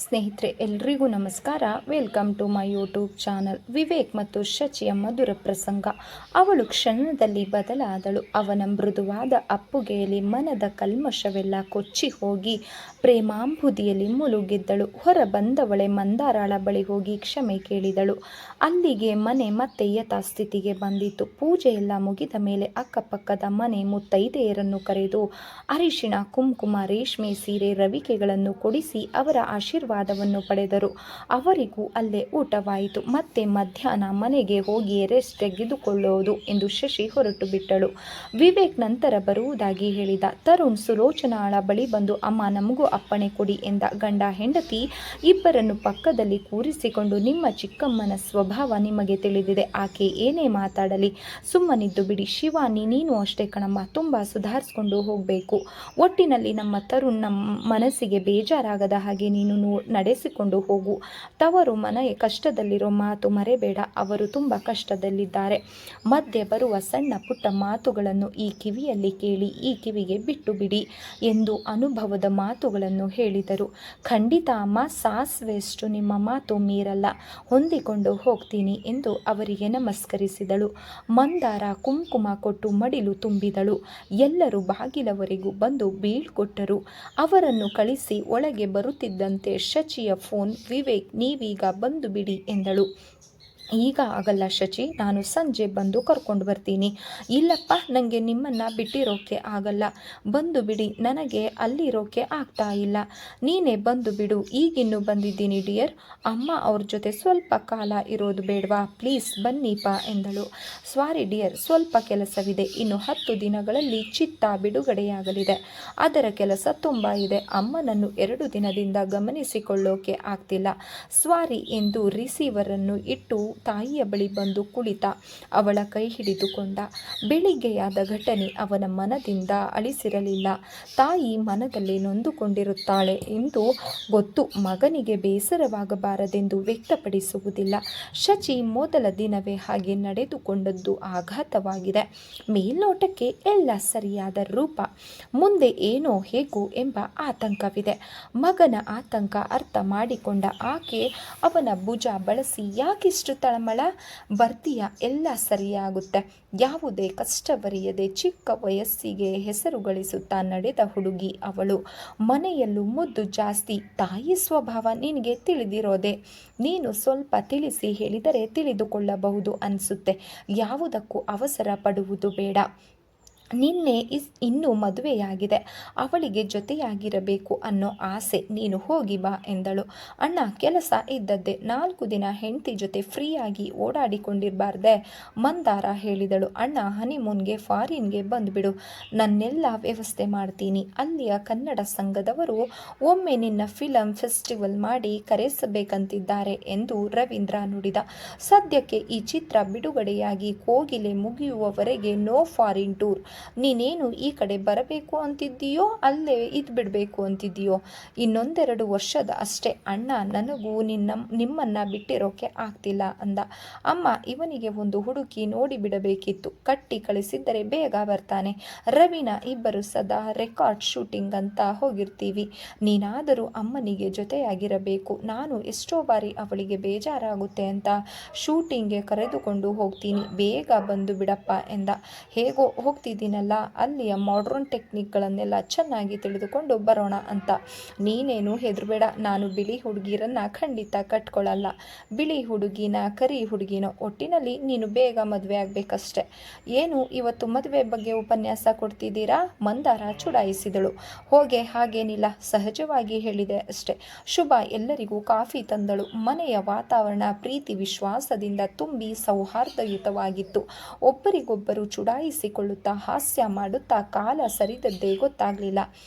ಸ್ನೇಹಿತರೆ ಎಲ್ರಿಗೂ ನಮಸ್ಕಾರ. Welcome to my YouTube channel. Vivek ಮತ್ತು ಶಚಿಯ ಮಧುರ ಪ್ರಸಂಗ. ಅವಳು ಕ್ಷಣದಲ್ಲಿ ಬದಲಾದಳು. ಅವನ ಮೃದುವಾದ ಅಪ್ಪುಗೆಯಲ್ಲಿ ಮನದ ಕಲ್ಮಶವೆಲ್ಲ ಕೊಚ್ಚಿ ಹೋಗಿ ಪ್ರೇಮಾಂಬುದಿಯಲ್ಲಿ ಮುಳುಗಿದ್ದಳು. ಹೊರ ಬಂದವಳೆ ಮಂದಾರಾಳ ಬಳಿ ಹೋಗಿ ಕ್ಷಮೆ ಕೇಳಿದಳು. ಅಲ್ಲಿಗೆ ಮನೆ ಮತ್ತೆ ಯಥಾಸ್ಥಿತಿಗೆ ಬಂದಿತು. ಪೂಜೆಯೆಲ್ಲ ಮುಗಿದ ಮೇಲೆ ಅಕ್ಕಪಕ್ಕದ ಮನೆ ಮುತ್ತೈದೆಯರನ್ನು ಕರೆದು ಅರಿಶಿಣ, ಕುಂಕುಮ, ರೇಷ್ಮೆ ಸೀರೆ, ರವಿಕೆಗಳನ್ನು ಕೊಡಿಸಿ ಅವರ ಆಶೀರ್ವಾದವನ್ನು ಪಡೆದರು. ಅವರಿಗೂ ಅಲ್ಲೇ ಊಟವಾಯಿತು. ಮತ್ತೆ ಮಧ್ಯಾಹ್ನ ಮನೆಗೆ ಹೋಗಿ ರೆಸ್ಟ್ ತೆಗೆದುಕೊಳ್ಳೋದು ಎಂದು ಶಶಿ ಹೊರಟು ಬಿಟ್ಟಳು. ವಿವೇಕ್ ನಂತರ ಬರುವುದಾಗಿ ಹೇಳಿದ. ತರುಣ್ ಸುಲೋಚನಾಳ ಬಳಿ ಬಂದು ಅಮ್ಮ ನಮಗೂ ಅಪ್ಪಣೆ ಕೊಡಿ ಎಂದ. ಗಂಡ ಹೆಂಡತಿ ಇಬ್ಬರನ್ನು ಪಕ್ಕದಲ್ಲಿ ಕೂರಿಸಿಕೊಂಡು ನಿಮ್ಮ ಚಿಕ್ಕಮ್ಮನ ಸ್ವಭಾವ ನಿಮಗೆ ತಿಳಿದಿದೆ, ಆಕೆ ಏನೇ ಮಾತಾಡಲಿ ಸುಮ್ಮನಿದ್ದು ಬಿಡಿ. ಶಿವಾನಿ ನೀನು ಅಷ್ಟೇ ಕಣಮ್ಮ, ತುಂಬ ಸುಧಾರಿಸ್ಕೊಂಡು ಹೋಗಬೇಕು. ಒಟ್ಟಿನಲ್ಲಿ ನಮ್ಮ ತರುಣ್ ನಮ್ಮ ಮನಸ್ಸಿಗೆ ಬೇಜಾರಾಗದ ಹಾಗೆ ನೀನು ನಡೆಸಿಕೊಂಡು ಹೋಗು. ತವರು ಮನೆಯ ಕಷ್ಟದಲ್ಲಿರೋ ಮಾತು ಮರೆಬೇಡ, ಅವರು ತುಂಬ ಕಷ್ಟದಲ್ಲಿದ್ದಾರೆ. ಮಧ್ಯೆ ಬರುವ ಸಣ್ಣ ಪುಟ್ಟ ಮಾತುಗಳನ್ನು ಈ ಕಿವಿಯಲ್ಲಿ ಕೇಳಿ ಈ ಕಿವಿಗೆ ಬಿಟ್ಟು ಬಿಡಿ ಎಂದು ಅನುಭವದ ಮಾತುಗಳನ್ನು ಹೇಳಿದರು. ಖಂಡಿತ ಅಮ್ಮ, ಸಾಸಿವೆಯಷ್ಟು ನಿಮ್ಮ ಮಾತು ಮೀರಲ್ಲ, ಹೊಂದಿಕೊಂಡು ಹೋಗ್ತೀನಿ ಎಂದು ಅವರಿಗೆ ನಮಸ್ಕರಿಸಿದಳು. ಮಂದಾರ ಕುಂಕುಮ ಕೊಟ್ಟು ಮಡಿಲು ತುಂಬಿದಳು. ಎಲ್ಲರೂ ಬಾಗಿಲವರೆಗೂ ಬಂದು ಬೀಳ್ಕೊಟ್ಟರು. ಅವರನ್ನು ಕಳಿಸಿ ಒಳಗೆ ಬರುತ್ತಿದ್ದಂತೆ ಶಚಿಯ ಫೋನ್. ವಿವೇಕ್ ನೀವೀಗ ಬಂದು ಬಿಡಿ ಎಂದಳು. ಈಗ ಆಗಲ್ಲ ಶಚಿ, ನಾನು ಸಂಜೆ ಬಂದು ಕರ್ಕೊಂಡು ಬರ್ತೀನಿ. ಇಲ್ಲಪ್ಪ, ನನಗೆ ನಿಮ್ಮನ್ನು ಬಿಟ್ಟಿರೋಕ್ಕೆ ಆಗಲ್ಲ, ಬಂದು ಬಿಡಿ, ನನಗೆ ಅಲ್ಲಿರೋಕ್ಕೆ ಆಗ್ತಾ ಇಲ್ಲ, ನೀನೇ ಬಂದು ಬಿಡು. ಈಗಿನ್ನು ಬಂದಿದ್ದೀನಿ ಡಿಯರ್, ಅಮ್ಮ ಅವ್ರ ಜೊತೆ ಸ್ವಲ್ಪ ಕಾಲ ಇರೋದು ಬೇಡವಾ, ಪ್ಲೀಸ್ ಬನ್ನಿಪ್ಪ ಎಂದಳು. ಸಾರಿ ಡಿಯರ್, ಸ್ವಲ್ಪ ಕೆಲಸವಿದೆ, ಇನ್ನು 10 ದಿನಗಳಲ್ಲಿ ಚಿತ್ತ ಬಿಡುಗಡೆಯಾಗಲಿದೆ, ಅದರ ಕೆಲಸ ತುಂಬ ಇದೆ, ಅಮ್ಮನನ್ನು 2 ದಿನದಿಂದ ಗಮನಿಸಿಕೊಳ್ಳೋಕೆ ಆಗ್ತಿಲ್ಲ, ಸಾರಿ ಎಂದು ರಿಸೀವರನ್ನು ಇಟ್ಟು ತಾಯಿಯ ಬಳಿ ಬಂದು ಕುಳಿತ. ಅವಳ ಕೈ ಹಿಡಿದುಕೊಂಡ. ಬೆಳಿಗ್ಗೆಯಾದ ಘಟನೆ ಅವನ ಮನದಿಂದ ಅಳಿಸಿರಲಿಲ್ಲ. ತಾಯಿ ಮನದಲ್ಲಿ ನೊಂದುಕೊಂಡಿರುತ್ತಾಳೆ ಎಂದು ಗೊತ್ತು, ಮಗನಿಗೆ ಬೇಸರವಾಗಬಾರದೆಂದು ವ್ಯಕ್ತಪಡಿಸುವುದಿಲ್ಲ. ಶಚಿ ಮೊದಲ ದಿನವೇ ಹಾಗೆ ನಡೆದುಕೊಂಡದ್ದು ಆಘಾತವಾಗಿದೆ. ಮೇಲ್ನೋಟಕ್ಕೆ ಎಲ್ಲ ಸರಿಯಾದ ರೂಪ, ಮುಂದೆ ಏನೋ ಹೇಗೋ ಎಂಬ ಆತಂಕವಿದೆ. ಮಗನ ಆತಂಕ ಅರ್ಥ ಮಾಡಿಕೊಂಡ ಆಕೆ ಅವನ ಭುಜ ಬಳಸಿ ಯಾಕಿಷ್ಟು ತಳಮಳ, ಬರ್ತೀಯ, ಎಲ್ಲ ಸರಿಯಾಗುತ್ತೆ. ಯಾವುದೇ ಕಷ್ಟವರಿಯದೆ ಚಿಕ್ಕ ವಯಸ್ಸಿಗೆ ಹೆಸರು ಗಳಿಸುತ್ತಾ ನಡೆದ ಹುಡುಗಿ ಅವಳು. ಮನೆಯಲ್ಲೂ ಮುದ್ದು ಜಾಸ್ತಿ. ತಾಯಿ ಸ್ವಭಾವ ನಿನಗೆ ತಿಳಿದಿರೋದೆ, ನೀನು ಸ್ವಲ್ಪ ತಿಳಿಸಿ ಹೇಳಿದರೆ ತಿಳಿದುಕೊಳ್ಳಬಹುದು ಅನಿಸುತ್ತೆ. ಯಾವುದಕ್ಕೂ ಅವಸರ ಪಡುವುದು ಬೇಡ. ನಿನ್ನೆ ಇನ್ನೂ ಮದುವೆಯಾಗಿದೆ, ಅವಳಿಗೆ ಜೊತೆಯಾಗಿರಬೇಕು ಅನ್ನೋ ಆಸೆ, ನೀನು ಹೋಗಿ ಬಾ ಎಂದಳು. ಅಣ್ಣ ಕೆಲಸ ಇದ್ದದ್ದೇ, 4 ದಿನ ಹೆಂಡತಿ ಜೊತೆ ಫ್ರೀಯಾಗಿ ಓಡಾಡಿಕೊಂಡಿರಬಾರ್ದೆ, ಮಂದಾರ ಹೇಳಿದಳು. ಅಣ್ಣ ಹನಿಮೂನ್ಗೆ ಫಾರಿನ್ಗೆ ಬಂದುಬಿಡು, ನನ್ನೆಲ್ಲ ವ್ಯವಸ್ಥೆ ಮಾಡ್ತೀನಿ. ಅಲ್ಲಿಯ ಕನ್ನಡ ಸಂಘದವರು ಒಮ್ಮೆ ನಿನ್ನ ಫಿಲಮ್ ಫೆಸ್ಟಿವಲ್ ಮಾಡಿ ಕರೆಸಬೇಕಂತಿದ್ದಾರೆ ಎಂದು ರವೀಂದ್ರ ನುಡಿದ. ಸದ್ಯಕ್ಕೆ ಈ ಚಿತ್ರ ಬಿಡುಗಡೆಯಾಗಿ ಕೋಗಿಲೆ ಮುಗಿಯುವವರೆಗೆ ನೋ ಫಾರಿನ್ ಟೂರ್. ನೀನೇನು ಈ ಕಡೆ ಬರಬೇಕು ಅಂತಿದ್ದೀಯೋ, ಅಲ್ಲೇ ಇದ್ಬಿಡಬೇಕು ಅಂತಿದ್ದೀಯೋ? ಇನ್ನೊಂದೆರಡು ವರ್ಷದ ಅಷ್ಟೇ ಅಣ್ಣ, ನನಗೂ ನಿಮ್ಮನ್ನ ಬಿಟ್ಟಿರೋಕೆ ಆಗ್ತಿಲ್ಲ ಅಂದ. ಅಮ್ಮ, ಇವನಿಗೆ ಒಂದು ಹುಡುಕಿ ನೋಡಿಬಿಡಬೇಕಿತ್ತು, ಕಟ್ಟಿ ಕಳಿಸಿದ್ದರೆ ಬೇಗ ಬರ್ತಾನೆ. ರವಿನ ಇಬ್ಬರು ಸದಾ ರೆಕಾರ್ಡ್ ಶೂಟಿಂಗ್ ಅಂತ ಹೋಗಿರ್ತೀವಿ, ನೀನಾದರೂ ಅಮ್ಮನಿಗೆ ಜೊತೆಯಾಗಿರಬೇಕು. ನಾನು ಎಷ್ಟೋ ಬಾರಿ ಅವಳಿಗೆ ಬೇಜಾರಾಗುತ್ತೆ ಅಂತ ಶೂಟಿಂಗ್ಗೆ ಕರೆದುಕೊಂಡು ಹೋಗ್ತೀನಿ, ಬೇಗ ಬಂದು ಬಿಡಪ್ಪ ಎಂದ. ಹೇಗೋ ಹೋಗ್ತಿದ್ದೀನಲ್ಲ, ಅಲ್ಲಿಯ ಮಾಡರ್ನ್ ಟೆಕ್ನಿಕ್ಗಳನ್ನೆಲ್ಲ ಚೆನ್ನಾಗಿ ತಿಳಿದುಕೊಂಡು ಬರೋಣ ಅಂತ. ನೀನೇನು ಹೆದರಬೇಡ, ನಾನು ಬಿಳಿ ಹುಡುಗಿರನ್ನ ಖಂಡಿತ ಕಟ್ಕೊಳ್ಳಲ್ಲ. ಬಿಳಿ ಹುಡುಗಿನ ಕರಿ ಹುಡುಗಿನೋ, ಒಟ್ಟಿನಲ್ಲಿ ನೀನು ಬೇಗ ಮದುವೆ ಆಗಬೇಕಷ್ಟೆ. ಏನು ಇವತ್ತು ಮದುವೆ ಬಗ್ಗೆ ಉಪನ್ಯಾಸ ಕೊಡ್ತಿದ್ದೀರಾ? ಮಂದಾರ ಚುಡಾಯಿಸಿದಳು. ಹಾಗೇನಿಲ್ಲ, ಸಹಜವಾಗಿ ಹೇಳಿದೆ ಅಷ್ಟೆ. ಶುಭ ಎಲ್ಲರಿಗೂ ಕಾಫಿ ತಂದಳು. ಮನೆಯ ವಾತಾವರಣ ಪ್ರೀತಿ ವಿಶ್ವಾಸದಿಂದ ತುಂಬಿ ಸೌಹಾರ್ದಯುತವಾಗಿತ್ತು. ಒಬ್ಬರಿಗೊಬ್ಬರು ಚುಡಾಯಿಸಿಕೊಳ್ಳುತ್ತಾ ಹಾಸ್ಯ ಮಾಡುತ್ತಾ ಕಾಲ ಸರಿದದ್ದೇ ಗೊತ್ತಾಗಲಿಲ್ಲ.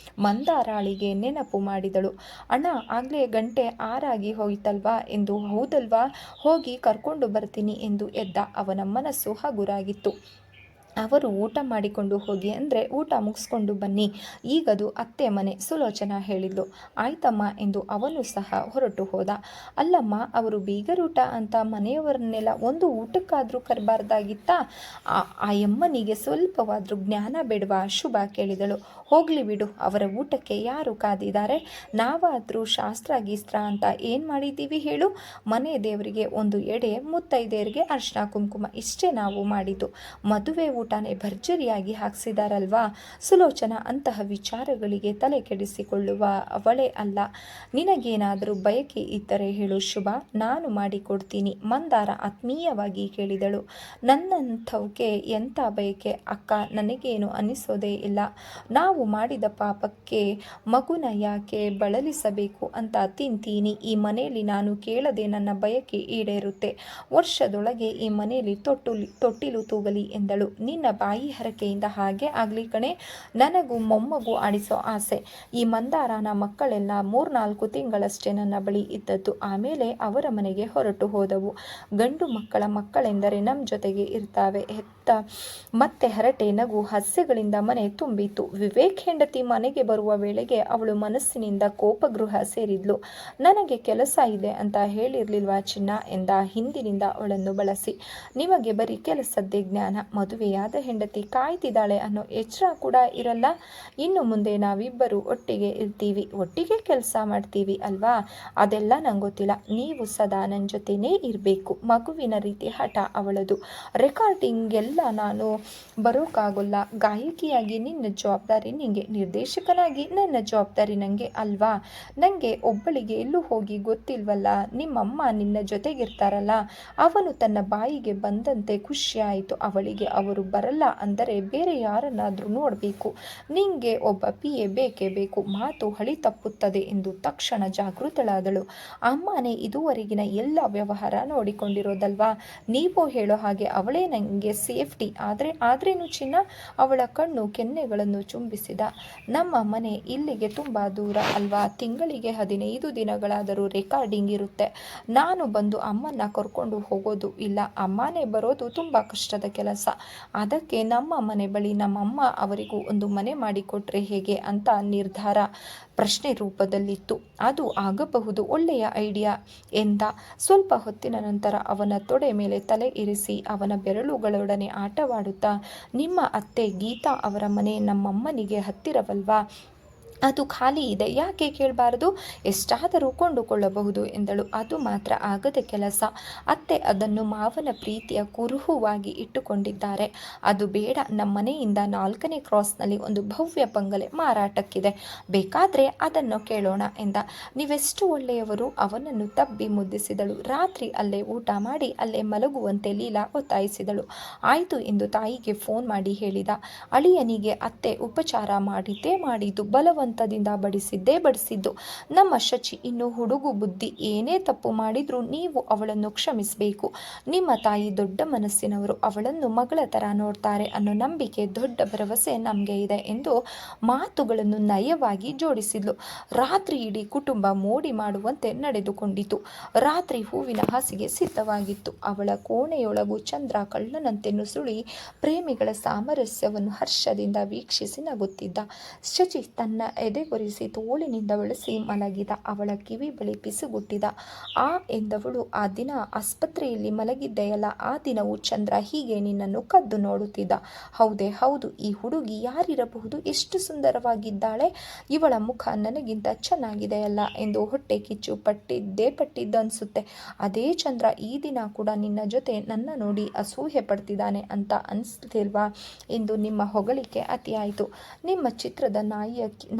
ಮಂದಾರಾಳಿಗೆ ನೆನಪು ಮಾಡಿದಳು. ಅಣ್ಣ, ಆಗಲೇ ಗಂಟೆ 6 ಹೋಯ್ತಲ್ವಾ ಎಂದು. ಹೌದಲ್ವಾ, ಹೋಗಿ ಕರ್ಕೊಂಡು ಬರ್ತೀನಿ ಎಂದು ಎದ್ದ. ಅವನ ಮನಸ್ಸು ಹಗುರಾಗಿತ್ತು. ಅವರು ಊಟ ಮಾಡಿಕೊಂಡು ಹೋಗಿ ಅಂದರೆ ಊಟ ಮುಗಿಸ್ಕೊಂಡು ಬನ್ನಿ, ಈಗದು ಅತ್ತೆ ಮನೆ ಸುಲೋಚನಾ ಹೇಳಿದ್ಲು. ಆಯ್ತಮ್ಮ ಎಂದು ಅವನು ಸಹ ಹೊರಟು ಹೋದ. ಅಲ್ಲಮ್ಮ, ಅವರು ಬೀಗರೂಟ ಅಂತ ಮನೆಯವರನ್ನೆಲ್ಲ ಒಂದು ಊಟಕ್ಕಾದರೂ ಕರಬಾರ್ದಾಗಿತ್ತಾ? ಆ ಯಮ್ಮನಿಗೆ ಸ್ವಲ್ಪವಾದರೂ ಜ್ಞಾನ ಬೇಡವಾ? ಶುಭ ಕೇಳಿದಳು. ಹೋಗ್ಲಿ ಬಿಡು, ಅವರ ಊಟಕ್ಕೆ ಯಾರು ಕಾದಿದ್ದಾರೆ? ನಾವಾದರೂ ಶಾಸ್ತ್ರ ಗೀಸ್ತ್ರ ಅಂತ ಏನು ಮಾಡಿದ್ದೀವಿ ಹೇಳು? ಮನೆ ದೇವರಿಗೆ ಒಂದು ಎಡೆ, ಮುತ್ತೈದೆಯರಿಗೆ ಅರ್ಶಿನ ಕುಂಕುಮ, ಇಷ್ಟೇ ನಾವು ಮಾಡಿದ್ದು. ಮದುವೆ ಊಟನೇ ಭರ್ಜರಿಯಾಗಿ ಹಾಕ್ಸಿದಾರಲ್ವಾ? ಸುಲೋಚನಾ ಅಂತಹ ವಿಚಾರಗಳಿಗೆ ತಲೆ ಕೆಡಿಸಿಕೊಳ್ಳುವ ಅವಳೇ ಅಲ್ಲ. ನಿನಗೇನಾದರೂ ಬಯಕೆ ಇದ್ದರೆ ಹೇಳು ಶುಭ, ನಾನು ಮಾಡಿಕೊಡ್ತೀನಿ, ಮಂದಾರ ಆತ್ಮೀಯವಾಗಿ ಕೇಳಿದಳು. ನನ್ನಂಥವಕ್ಕೆ ಎಂಥ ಬಯಕೆ ಅಕ್ಕ? ನನಗೇನು ಅನಿಸೋದೇ ಇಲ್ಲ. ನಾವು ಮಾಡಿದ ಪಾಪಕ್ಕೆ ಮಗುನ ಯಾಕೆ ಬಳಲಿಸಬೇಕು ಅಂತ ತಿಂತೀನಿ. ಈ ಮನೆಯಲ್ಲಿ ನಾನು ಕೇಳದೆ ನನ್ನ ಬಯಕೆ ಈಡೇರುತ್ತೆ. ವರ್ಷದೊಳಗೆ ಈ ಮನೆಯಲ್ಲಿ ತೊಟ್ಟಿಲು ತೂಗಲಿ ಎಂದಳು. ನಿನ್ನ ಬಾಯಿ ಹರಕೆಯಿಂದ ಹಾಗೆ ಆಗಲಿ ಕಣೆ. ನನಗೂ ಮೊಮ್ಮಗು ಆಡಿಸೋ ಆಸೆ. ಈ ಮಂದಾರನ ಮಕ್ಕಳೆಲ್ಲ 3-4 ತಿಂಗಳಷ್ಟೇ ನನ್ನ ಬಳಿ ಇದ್ದದ್ದು. ಆಮೇಲೆ ಅವರ ಮನೆಗೆ ಹೊರಟು ಹೋದವು. ಗಂಡು ಮಕ್ಕಳೆಂದರೆ ನಮ್ಮ ಜೊತೆಗೆ ಇರ್ತಾವೆ. ಮತ್ತೆ ಹರಟೆ, ನಗು, ಹಾಸ್ಯಗಳಿಂದ ಮನೆ ತುಂಬಿತ್ತು. ವಿವೇಕ್ ಹೆಂಡತಿ ಮನೆಗೆ ಬರುವ ವೇಳೆಗೆ ಅವಳು ಮನಸ್ಸಿನಿಂದ ಕೋಪಗೃಹ ಸೇರಿದ್ಲು. ನನಗೆ ಕೆಲಸ ಇದೆ ಅಂತ ಹೇಳಿರ್ಲಿಲ್ವಾ ಚಿನ್ನ ಎಂದ ಹಿಂದಿನಿಂದ ಅವಳನ್ನು ಬಳಸಿ. ನಿಮಗೆ ಬರೀ ಕೆಲಸದ್ದೇ ಜ್ಞಾನ. ಮದುವೆಯಾದ ಹೆಂಡತಿ ಕಾಯ್ತಿದ್ದಾಳೆ ಅನ್ನೋ ಎಚ್ಚರ ಕೂಡ ಇರಲ್ಲ. ಇನ್ನು ಮುಂದೆ ನಾವಿಬ್ಬರು ಒಟ್ಟಿಗೆ ಇರ್ತೀವಿ, ಒಟ್ಟಿಗೆ ಕೆಲಸ ಮಾಡ್ತೀವಿ ಅಲ್ವಾ? ಅದೆಲ್ಲ ನಂಗೆ ಗೊತ್ತಿಲ್ಲ. ನೀವು ಸದಾ ನನ್ನ ಜೊತೆನೇ ಇರಬೇಕು. ಮಗುವಿನ ರೀತಿ ಹಠ ಅವಳದು. ರೆಕಾರ್ಡಿಂಗ್ ಎಲ್ಲ ನಾನು ಬರೋಕ್ಕಾಗೋಲ್ಲ. ಗಾಯಕಿಯಾಗಿ ನಿನ್ನ ಜವಾಬ್ದಾರಿ ನಿಂಗೆ, ನಿರ್ದೇಶಕನಾಗಿ ನನ್ನ ಜವಾಬ್ದಾರಿ ನನಗೆ ಅಲ್ವಾ? ನನಗೆ ಒಬ್ಬಳಿಗೆ ಎಲ್ಲೂ ಹೋಗಿ ಗೊತ್ತಿಲ್ವಲ್ಲ. ನಿಮ್ಮಮ್ಮ ನಿನ್ನ ಜೊತೆಗಿರ್ತಾರಲ್ಲ. ಅವನು ತನ್ನ ಬಾಯಿಗೆ ಬಂದಂತೆ ಖುಷಿಯಾಯಿತು ಅವಳಿಗೆ. ಅವರು ಬರಲ್ಲ ಅಂದರೆ ಬೇರೆ ಯಾರನ್ನಾದರೂ ನೋಡಬೇಕು. ನಿಂಗೆ ಒಬ್ಬ PA ಬೇಕೇ ಬೇಕು. ಮಾತು ಹಳಿ ತಪ್ಪುತ್ತದೆ ಎಂದು ತಕ್ಷಣ ಜಾಗೃತಳಾದಳು. ಅಮ್ಮನೇ ಇದುವರೆಗಿನ ಎಲ್ಲ ವ್ಯವಹಾರ ನೋಡಿಕೊಂಡಿರೋದಲ್ವಾ? ನೀವು ಹೇಳೋ ಹಾಗೆ ಅವಳೇ ನನಗೆ ಸೇಫ್ಟಿ. ಆದ್ರೇನು ಚಿನ್ನ? ಅವಳ ಕಣ್ಣು ಕೆನ್ನೆಗಳನ್ನು ಚುಂಬಿಸಿದ. ನಮ್ಮ ಮನೆ ಇಲ್ಲಿಗೆ ತುಂಬ ದೂರ ಅಲ್ವಾ? ತಿಂಗಳಿಗೆ 15 ದಿನಗಳಾದರೂ ರೆಕಾರ್ಡಿಂಗ್ ಇರುತ್ತೆ. ನಾನು ಬಂದು ಅಮ್ಮನ ಕರ್ಕೊಂಡು ಹೋಗೋದು ಇಲ್ಲ. ಅಮ್ಮನೇ ಬರೋದು ತುಂಬ ಕಷ್ಟದ ಕೆಲಸ. ಅದಕ್ಕೆ ನಮ್ಮ ಮನೆ ಬಳಿ ನಮ್ಮಮ್ಮ ಅವರಿಗೂ ಒಂದು ಮನೆ ಮಾಡಿಕೊಟ್ರೆ ಹೇಗೆ ಅಂತ ನಿರ್ಧಾರ ಪ್ರಶ್ನೆ ರೂಪದಲ್ಲಿತ್ತು. ಅದು ಆಗಬಹುದು, ಒಳ್ಳೆಯ ಐಡಿಯಾ ಎಂದ. ಸ್ವಲ್ಪ ಹೊತ್ತಿನ ನಂತರ ಅವನ ತೊಡೆ ಮೇಲೆ ತಲೆ ಇರಿಸಿ ಅವನ ಬೆರಳುಗಳೊಡನೆ ಆಟವಾಡುತ್ತಾ, ನಿಮ್ಮ ಅತ್ತೆ ಗೀತಾ ಅವರ ಮನೆ ನಮ್ಮಮ್ಮನಿಗೆ ಹತ್ತಿರವಲ್ವಾ? ಅದು ಖಾಲಿ ಇದೆ, ಯಾಕೆ ಕೇಳಬಾರದು? ಎಷ್ಟಾದರೂ ಕೊಂಡುಕೊಳ್ಳಬಹುದು ಎಂದಳು. ಅದು ಮಾತ್ರ ಆಗದ ಕೆಲಸ. ಅತ್ತೆ ಅದನ್ನು ಮಾವನ ಪ್ರೀತಿಯ ಕುರುಹುವಾಗಿ ಇಟ್ಟುಕೊಂಡಿದ್ದಾರೆ. ಅದು ಬೇಡ. ನಮ್ಮ ಮನೆಯಿಂದ 4ನೇ ಕ್ರಾಸ್ನಲ್ಲಿ ಒಂದು ಭವ್ಯ ಬಂಗಲೆ ಮಾರಾಟಕ್ಕಿದೆ. ಬೇಕಾದರೆ ಅದನ್ನು ಕೇಳೋಣ ಎಂದ. ನೀವೆಷ್ಟು ಒಳ್ಳೆಯವರು. ಅವನನ್ನು ತಬ್ಬಿ ಮುದ್ದಿಸಿದಳು. ರಾತ್ರಿ ಅಲ್ಲೇ ಊಟ ಮಾಡಿ ಅಲ್ಲೇ ಮಲಗುವಂತೆ ಲೀಲಾ ಒತ್ತಾಯಿಸಿದಳು. ಆಯಿತು ಎಂದು ತಾಯಿಗೆ ಫೋನ್ ಮಾಡಿ ಹೇಳಿದ. ಅಳಿಯನಿಗೆ ಅತ್ತೆ ಉಪಚಾರ ಮಾಡಿದ್ದು, ಬಲವಂತದಿಂದ ಬಡಿಸಿದ್ದು. ನಮ್ಮ ಶಚಿ ಇನ್ನು ಹುಡುಗು ಬುದ್ಧಿ. ಏನೇ ತಪ್ಪು ಮಾಡಿದ್ರೂ ನೀವು ಅವಳನ್ನು ಕ್ಷಮಿಸಬೇಕು. ನಿಮ್ಮ ತಾಯಿ ದೊಡ್ಡ ಮನಸ್ಸಿನವರು. ಅವಳನ್ನು ಮಗಳ ಥರ ನೋಡ್ತಾರೆ ಅನ್ನೋ ನಂಬಿಕೆ, ದೊಡ್ಡ ಭರವಸೆ ನಮಗೆ ಇದೆ ಎಂದು ಮಾತುಗಳನ್ನು ನಯವಾಗಿ ಜೋಡಿಸಿದ್ಲು. ರಾತ್ರಿ ಇಡೀ ಕುಟುಂಬ ಮೋಡಿ ಮಾಡುವಂತೆ ನಡೆದುಕೊಂಡಿತು. ರಾತ್ರಿ ಹೂವಿನ ಹಾಸಿಗೆ ಸಿದ್ಧವಾಗಿತ್ತು. ಅವಳ ಕೋಣೆಯೊಳಗೂ ಚಂದ್ರ ಕಳ್ಳನಂತೆ ನುಸುಳಿ ಪ್ರೇಮಿಗಳ ಸಾಮರಸ್ಯವನ್ನು ಹರ್ಷದಿಂದ ವೀಕ್ಷಿಸಿ ನಗುತ್ತಿದ್ದ. ಶಚಿ ತನ್ನ ಎದೆಗೊರಿಸಿ ತೋಳಿನಿಂದ ಬಳಸಿ ಮಲಗಿದ. ಅವಳ ಕಿವಿ ಬಳಿ ಪಿಸುಗುಟ್ಟಿದ. ಎಂದವಳು, ಆ ದಿನ ಆಸ್ಪತ್ರೆಯಲ್ಲಿ ಮಲಗಿದ್ದೆಯಲ್ಲ, ಆ ದಿನವೂ ಚಂದ್ರ ಹೀಗೆ ನಿನ್ನನ್ನು ಕದ್ದು ನೋಡುತ್ತಿದ್ದ. ಹೌದೇ? ಹೌದು. ಈ ಹುಡುಗಿ ಯಾರಿರಬಹುದು? ಎಷ್ಟು ಸುಂದರವಾಗಿದ್ದಾಳೆ. ಇವಳ ಮುಖ ನನಗಿಂತ ಚೆನ್ನಾಗಿದೆಯಲ್ಲ ಎಂದು ಹೊಟ್ಟೆ ಕಿಚ್ಚು ಪಟ್ಟಿದ್ದನ್ಸುತ್ತೆ. ಅದೇ ಚಂದ್ರ ಈ ದಿನ ಕೂಡ ನಿನ್ನ ಜೊತೆ ನನ್ನ ನೋಡಿ ಅಸೂಹೆ ಪಡ್ತಿದ್ದಾನೆ ಅಂತ ಅನಿಸ್ತಿಲ್ವಾ ಎಂದು ನಿಮ್ಮ ಹೊಗಳಿಕೆ ಅತಿಯಾಯಿತು. ನಿಮ್ಮ ಚಿತ್ರದ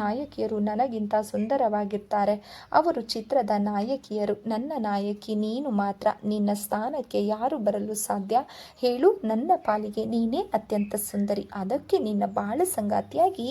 ನಾಯಕಿಯರು ನನಗಿಂತ ಸುಂದರವಾಗಿರ್ತಾರೆ. ಅವರು ಚಿತ್ರದ ನಾಯಕಿಯರು. ನನ್ನ ನಾಯಕಿ ನೀನು ಮಾತ್ರ. ನಿನ್ನ ಸ್ಥಾನಕ್ಕೆ ಯಾರು ಬರಲು ಸಾಧ್ಯ ಹೇಳು? ನನ್ನ ಪಾಲಿಗೆ ನೀನೇ ಅತ್ಯಂತ ಸುಂದರಿ. ಅದಕ್ಕೆ ನಿನ್ನ ಬಾಳ ಸಂಗಾತಿಯಾಗಿ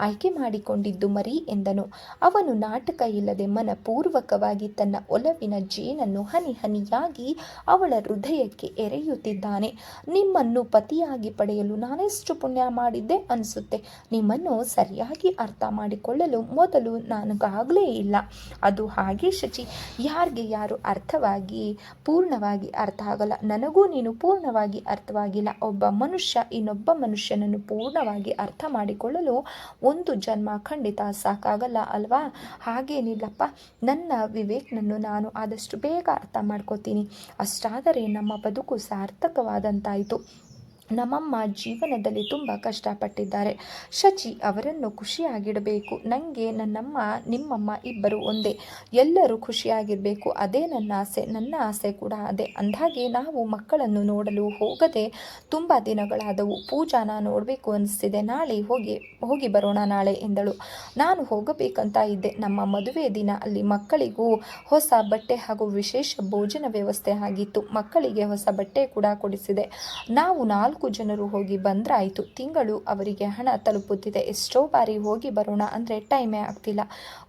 ಆಯ್ಕೆ ಮಾಡಿಕೊಂಡಿದ್ದು ಮರಿ ಎಂದನು. ಅವನು ನಾಟಕ ಇಲ್ಲದೆ ಮನಪೂರ್ವಕವಾಗಿ ತನ್ನ ಒಲವಿನ ಜೇನನ್ನು ಹನಿ ಹನಿಯಾಗಿ ಅವಳ ಹೃದಯಕ್ಕೆ ಎರೆಯುತ್ತಿದ್ದಾನೆ. ನಿಮ್ಮನ್ನು ಪತಿಯಾಗಿ ಪಡೆಯಲು ನಾನೆಷ್ಟು ಪುಣ್ಯ ಮಾಡಿದ್ದೆ ಅನಿಸುತ್ತೆ. ನಿಮ್ಮನ್ನು ಸರಿಯಾಗಿ ಅರ್ಥ ಮಾಡಿಕೊಂಡು ಮಾಡಿಕೊಳ್ಳಲು ಮೊದಲು ನನಗಾಗಲೇ ಇಲ್ಲ. ಅದು ಹಾಗೆ ಶಚಿ, ಯಾರಿಗೆ ಯಾರು ಅರ್ಥವಾಗಿ ಪೂರ್ಣವಾಗಿ ಅರ್ಥ ಆಗಲ್ಲ. ನನಗೂ ನೀನು ಪೂರ್ಣವಾಗಿ ಅರ್ಥವಾಗಿಲ್ಲ. ಒಬ್ಬ ಮನುಷ್ಯ ಇನ್ನೊಬ್ಬ ಮನುಷ್ಯನನ್ನು ಪೂರ್ಣವಾಗಿ ಅರ್ಥ ಮಾಡಿಕೊಳ್ಳಲು ಒಂದು ಜನ್ಮ ಖಂಡಿತ ಸಾಕಾಗಲ್ಲ ಅಲ್ವಾ? ಹಾಗೇನಿಲ್ಲಪ್ಪ, ನನ್ನ ವಿವೇಕ್ನನ್ನು ನಾನು ಆದಷ್ಟು ಬೇಗ ಅರ್ಥ ಮಾಡ್ಕೋತೀನಿ. ಅಷ್ಟಾದರೆ ನಮ್ಮ ಬದುಕು ಸಾರ್ಥಕವಾದಂತಾಯಿತು. ನಮ್ಮಮ್ಮ ಜೀವನದಲ್ಲಿ ತುಂಬ ಕಷ್ಟಪಟ್ಟಿದ್ದಾರೆ. ಶಚಿ ಅವರನ್ನು ಖುಷಿಯಾಗಿಡಬೇಕು. ನನಗೆ ನನ್ನಮ್ಮ ನಿಮ್ಮಮ್ಮ ಇಬ್ಬರು ಒಂದೇ. ಎಲ್ಲರೂ ಖುಷಿಯಾಗಿರಬೇಕು. ಅದೇ ನನ್ನ ಆಸೆ. ನನ್ನ ಆಸೆ ಕೂಡ ಅದೇ. ಅಂದಾಗೆ ನಾವು ಮಕ್ಕಳನ್ನು ನೋಡಲು ಹೋಗದೆ ತುಂಬ ದಿನಗಳಾದವು. ಪೂಜಾನ ನೋಡಬೇಕು ಅನಿಸ್ತಿದೆ. ನಾಳೆ ಹೋಗಿ ಬರೋಣ ನಾಳೆ ಎಂದಳು. ನಾನು ಹೋಗಬೇಕಂತ ಇದ್ದೆ. ನಮ್ಮ ಮದುವೆ ದಿನ ಅಲ್ಲಿ ಮಕ್ಕಳಿಗೂ ಹೊಸ ಬಟ್ಟೆ ಹಾಗೂ ವಿಶೇಷ ಭೋಜನ ವ್ಯವಸ್ಥೆ ಆಗಿತ್ತು. ಮಕ್ಕಳಿಗೆ ಹೊಸ ಬಟ್ಟೆ ಕೂಡ ಕೊಡಿಸಿದೆ. ನಾವು 4 ಜನರು ಹೋಗಿ ಬಂದ್ರಾಯಿತು. ತಿಂಗಳು ಅವರಿಗೆ ಹಣ ತಲುಪುತ್ತಿದೆ. ಎಷ್ಟೋ ಬಾರಿ ಹೋಗಿ ಬರೋಣ ಅಂದರೆ ಟೈಮೇ ಆಗ್ತಿಲ್ಲ.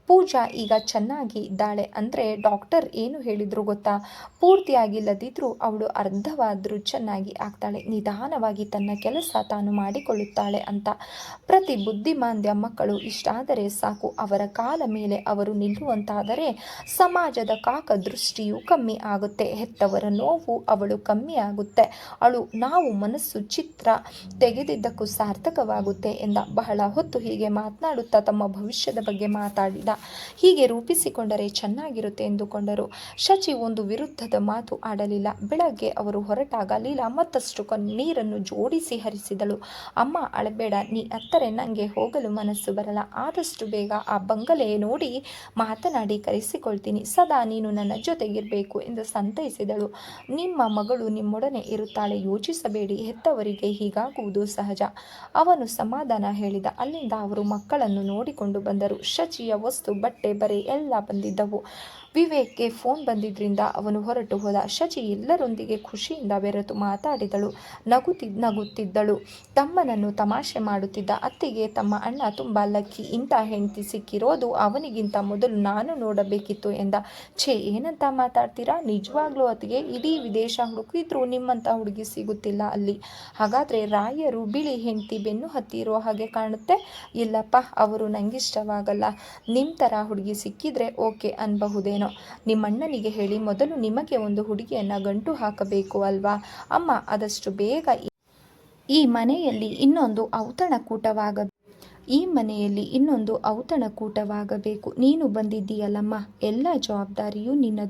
ಪೂಜಾ ಈಗ ಚೆನ್ನಾಗಿ ಇದ್ದಾಳೆ ಅಂದರೆ ಡಾಕ್ಟರ್ ಏನು ಹೇಳಿದ್ರು ಗೊತ್ತಾ? ಪೂರ್ತಿಯಾಗಿಲ್ಲದಿದ್ರೂ ಅವಳು ಅರ್ಧವಾದರೂ ಚೆನ್ನಾಗಿ ಆಗ್ತಾಳೆ. ನಿಧಾನವಾಗಿ ತನ್ನ ಕೆಲಸ ತಾನು ಮಾಡಿಕೊಳ್ಳುತ್ತಾಳೆ ಅಂತ. ಪ್ರತಿ ಬುದ್ಧಿಮಾಂದ್ಯ ಮಕ್ಕಳು ಇಷ್ಟಾದರೆ ಸಾಕು. ಅವರ ಕಾಲ ಮೇಲೆ ಅವರು ನಿಲ್ಲುವಂತಾದರೆ ಸಮಾಜದ ಕಾಕದೃಷ್ಟಿಯು ಕಮ್ಮಿ ಆಗುತ್ತೆ. ಹೆತ್ತವರ ನೋವು ಅವಳು ಕಮ್ಮಿ ಆಗುತ್ತೆ. ನಾವು ಮನಸ್ಸು ಚಿತ್ರ ತೆಗೆದಿದ್ದಕ್ಕೂ ಸಾರ್ಥಕವಾಗುತ್ತೆ ಎಂದ. ಬಹಳ ಹೊತ್ತು ಹೀಗೆ ಮಾತನಾಡುತ್ತಾ ತಮ್ಮ ಭವಿಷ್ಯದ ಬಗ್ಗೆ ಮಾತಾಡಿದ. ಹೀಗೆ ರೂಪಿಸಿಕೊಂಡರೆ ಚೆನ್ನಾಗಿರುತ್ತೆ ಎಂದುಕೊಂಡರು. ಶಚಿ ಒಂದು ವಿರುದ್ಧದ ಮಾತು ಆಡಲಿಲ್ಲ. ಬೆಳಗ್ಗೆ ಅವರು ಹೊರಟಾಗ ಲೀಲಾ ಮತ್ತಷ್ಟು ನೀರನ್ನು ಜೋಡಿಸಿ ಹರಿಸಿದಳು. ಅಮ್ಮ ಅಳಬೇಡ, ನೀ ಅತ್ತರೆ ನನಗೆ ಹೋಗಲು ಮನಸ್ಸು ಬರಲ್ಲ. ಆದಷ್ಟು ಬೇಗ ಆ ಬಂಗಲೆ ನೋಡಿ ಮಾತನಾಡಿ ಕರೆಸಿಕೊಳ್ತೀನಿ. ಸದಾ ನೀನು ನನ್ನ ಜೊತೆಗಿರಬೇಕು ಎಂದು ಸಂತೈಸಿದಳು. ನಿಮ್ಮ ಮಗಳು ನಿಮ್ಮೊಡನೆ ಇರುತ್ತಾಳೆ, ಯೋಚಿಸಬೇಡಿ. ಹೆತ್ತವರಿಗೆ ಹೀಗಾಗುವುದು ಸಹಜ. ಅವನು ಸಮಾಧಾನ ಹೇಳಿದ. ಅಲ್ಲಿಂದ ಅವರು ಮಕ್ಕಳನ್ನು ನೋಡಿಕೊಂಡು ಬಂದರು. ಶಚಿಯ ವಸ್ತು, ಬಟ್ಟೆ, ಬರೆ ಎಲ್ಲ ಬಂದಿದ್ದವು. ವಿವೇಕ್ಗೆ ಫೋನ್ ಬಂದಿದ್ದರಿಂದ ಅವನು ಹೊರಟು ಹೋದ. ಶಚಿ ಎಲ್ಲರೊಂದಿಗೆ ಖುಷಿಯಿಂದ ಬೆರೆತು ಮಾತಾಡಿದಳು. ನಗುತ್ತಿದ್ದಳು. ತಮ್ಮನನ್ನು ತಮಾಷೆ ಮಾಡುತ್ತಿದ್ದ ಅತ್ತಿಗೆ ತಮ್ಮ ಅಣ್ಣ ತುಂಬ ಲಕ್ಕಿ. ಇಂಥ ಹೆಂಡತಿ ಸಿಕ್ಕಿರೋದು ಅವನಿಗಿಂತ ಮೊದಲು ನಾನು ನೋಡಬೇಕಿತ್ತು ಎಂದ. ಛೇ, ಏನಂತ ಮಾತಾಡ್ತೀರಾ? ನಿಜವಾಗ್ಲೂ ಅತ್ತಿಗೆ, ಇಡೀ ವಿದೇಶ ಹುಡುಕಿದ್ರೂ ನಿಮ್ಮಂಥ ಹುಡುಗಿ ಸಿಗುತ್ತಿಲ್ಲ ಅಲ್ಲಿ. ಹಾಗಾದರೆ ರಾಯರು ಬಿಳಿ ಹೆಂಡತಿ ಬೆನ್ನು ಹತ್ತಿರೋ ಹಾಗೆ ಕಾಣುತ್ತೆ. ಇಲ್ಲಪ್ಪ, ಅವರು ನಂಗಿಷ್ಟವಾಗಲ್ಲ. ನಿಮ್ಮ ಥರ ಹುಡುಗಿ ಸಿಕ್ಕಿದ್ರೆ ಓಕೆ ಅನ್ಬಹುದೇನೋ. ನಿಮ್ಮಣ್ಣನಿಗೆ ಹೇಳಿ ಮೊದಲು ನಿಮಗೆ ಒಂದು ಹುಡುಗಿಯನ್ನ ಗಂಟು ಹಾಕಬೇಕು ಅಲ್ವಾ? ಅಮ್ಮ ಆದಷ್ಟು ಬೇಗ ಈ ಮನೆಯಲ್ಲಿ ಇನ್ನೊಂದು ಔತಣಕೂಟವಾಗಬೇಕು. ನೀನು ಬಂದಿದ್ದೀಯಲ್ಲಮ್ಮ, ಎಲ್ಲ ಜವಾಬ್ದಾರಿಯೂ ನಿನ್ನದು.